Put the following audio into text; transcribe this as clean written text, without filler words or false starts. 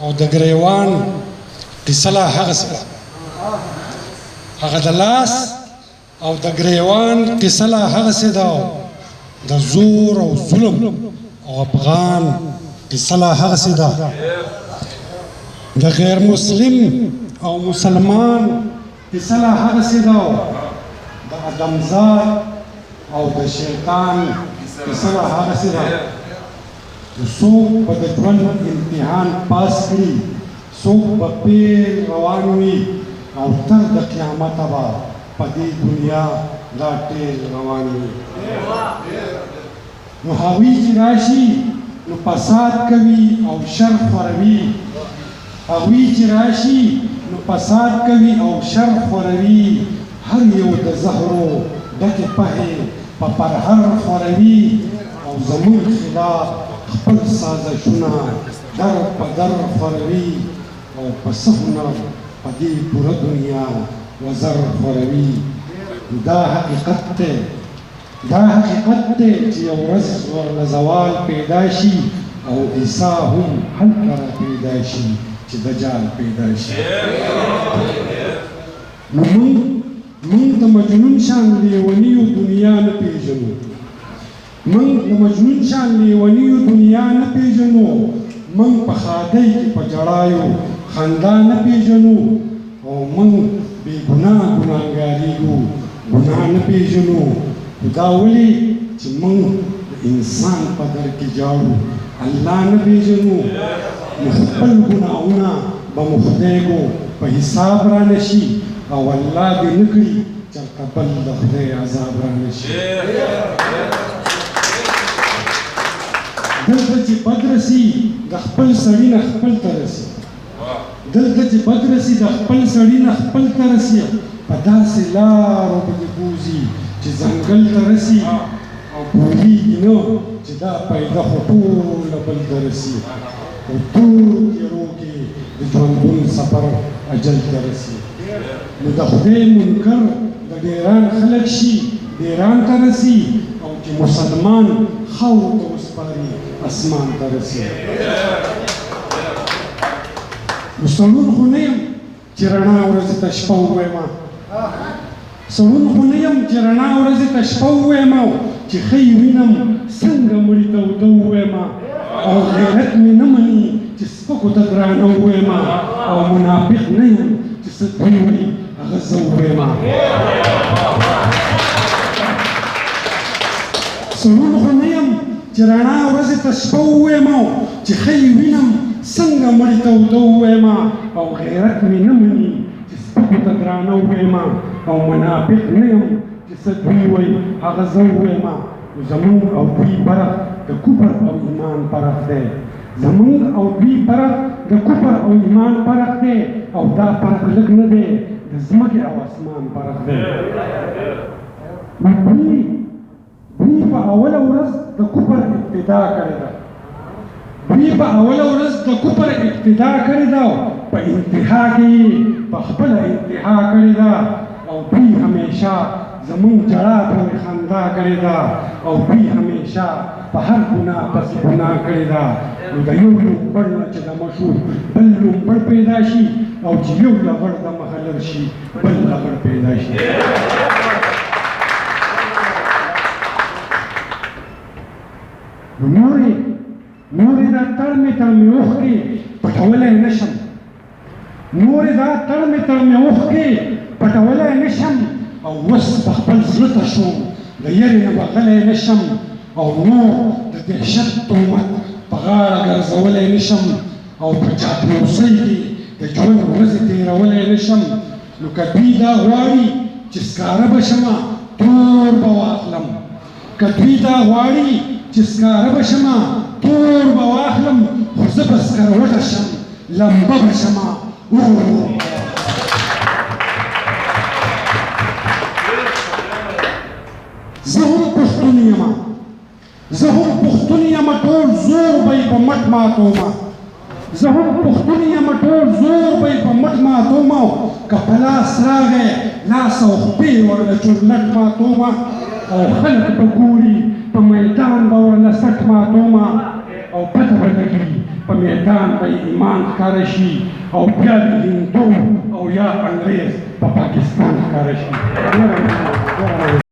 او د ګریوان قصه لا هغسې ده هغه د لاس او د ګریوان قصه لا هغسې ده د زور او ظلم او افغان قصه لا هغسې ده د غیر مسلم او مسلمان قصه لا هغسې ده د ادمزاد او د شیطان قصه لا هغسې ده څوک به د ژوند امتحان پاس کړي څوک به پیل روان وي او تر د قیامته به په دې دنیا دا ټیل روان وي نو هغوی چې راشي نو فساد کوي او شر خوروي هغوی چې راشي نو فساد کوي او شر خوروي هر یو د زهرو ډکې پهې په پرهر خوروي او زموږ خلاف خپل سازشونه در په در خوروي او په څه هنر په دې پوره دنیا وزر خوروي دا حقیقت دی چې یو ورځ ورله زوال پیدا شي او عیسی هم هلته را پیدا شي چې دجال پیدا شي نو موږ د مجنون شان لیونیو دنیا نه پیژنو موږ د مجنون شان لیونیو دنیا نه پیژنو موږ په ښادۍ کې په ژړایو خندا نه پیژنو او موږ بې ګناه ګناهګاریږو ګناه نه پیژنو دا ولې چې موږ د انسان په در کې جاړو الله نه پیژنو نو خپل ګناهونه به مو خدایږو په حساب را نه شي او الله دې نه کړي چېرته بل د خدای عذاب را نه شي دلته چې بد رسي د خپل سړي نه خپل ته رسي دلته چې بد رسي د خپل سړي نه خپل ته رسي په داسې لارو پکې بوځي چې ځنګل ته رسي او پوهېږي نه چې دا پیدا خو ټوله بل ته رسي په تور تیرو کې د ژوندون سفر اجل ته رسي نو د خدای منکر د ډیران خلک شي ډیران ته رسي او چې مسلمان خاورو ته وسپاري اسمان ته رسي نو سړون خو نه یم چې رڼا ورځې ته شپه ووایم سړون خو نه یم چې رڼا ورځې ته شپه ووایم چې ښه یې وینم څنګه مړي ته اوده ووایم او غیرت مې نه مني چې سپکو ته درانه ووایم او منافق نه یم چې څه دوی وایي هغه زه ووایم سړون خو نه یم چې رڼا ورځې ته شپه ووایم چې ښه یې وینم څنګه مړي ته اوده ووایم او غیرت مې نه مني چې سپکو ته درانه ووایم او منافق نه یم چې څه دوی وایي هغه زه ووایم زمونږ او دوی فرق د کفر او ایمان فرق دی زمونږ او دوی فرق د کفر او ایمان فرق دی او دا فرق لږ نه دی د ځمکې او اسمان فرق دی دوی په اوله ورځ د کفر ابتدا کړې ده دوی په اوله ورځ د کفر ابتدا کړې ده په انتها کې په خپله انتها کړې ده او دوی همیشه زمونږ جړا پورې خندا کړې ده او دوی همیشه په هر ګناه پسې ګناه کړې ده نو د یو لومبړ نه چې د مشهور بل لومبړ پیدا شي او چې یو لغړ د مخه لر شي بل لغړ پیدا شي نورې دا تړمې اوښکې پټولی نه شم نورې دا تړمې اوښکې پټولی نه شم او اوس په خپل زړه ته شوم د یرې نه به غلی نه شم او نور د دهشت تهمت په غاړه ګرځولی نه شم او په چاپلوسۍ کې د ژوند ورځې تېرولی نه شم نو که دوی دا غواړي چې سکاره به شمه تور به واخلم که دوی دا غواړي چې سکاره به شمه تور به واخلم خو زه به سکروټه شم لمبه به شمه زه هم پښتون یم ټول زور به یې په مټ ماتومه زه هم پښتون یم ټول زور به یې په مټ ماتومه که په لاس راغی لاس او خپې ورله چورلټ ماتومه او خلک به ګوري په میدان به ورله سټ ماتومه او پته به لګي په میدان به ایمان ښکاره شي او بیا د هندو او یا انګریز په پاکستان ښکاره شي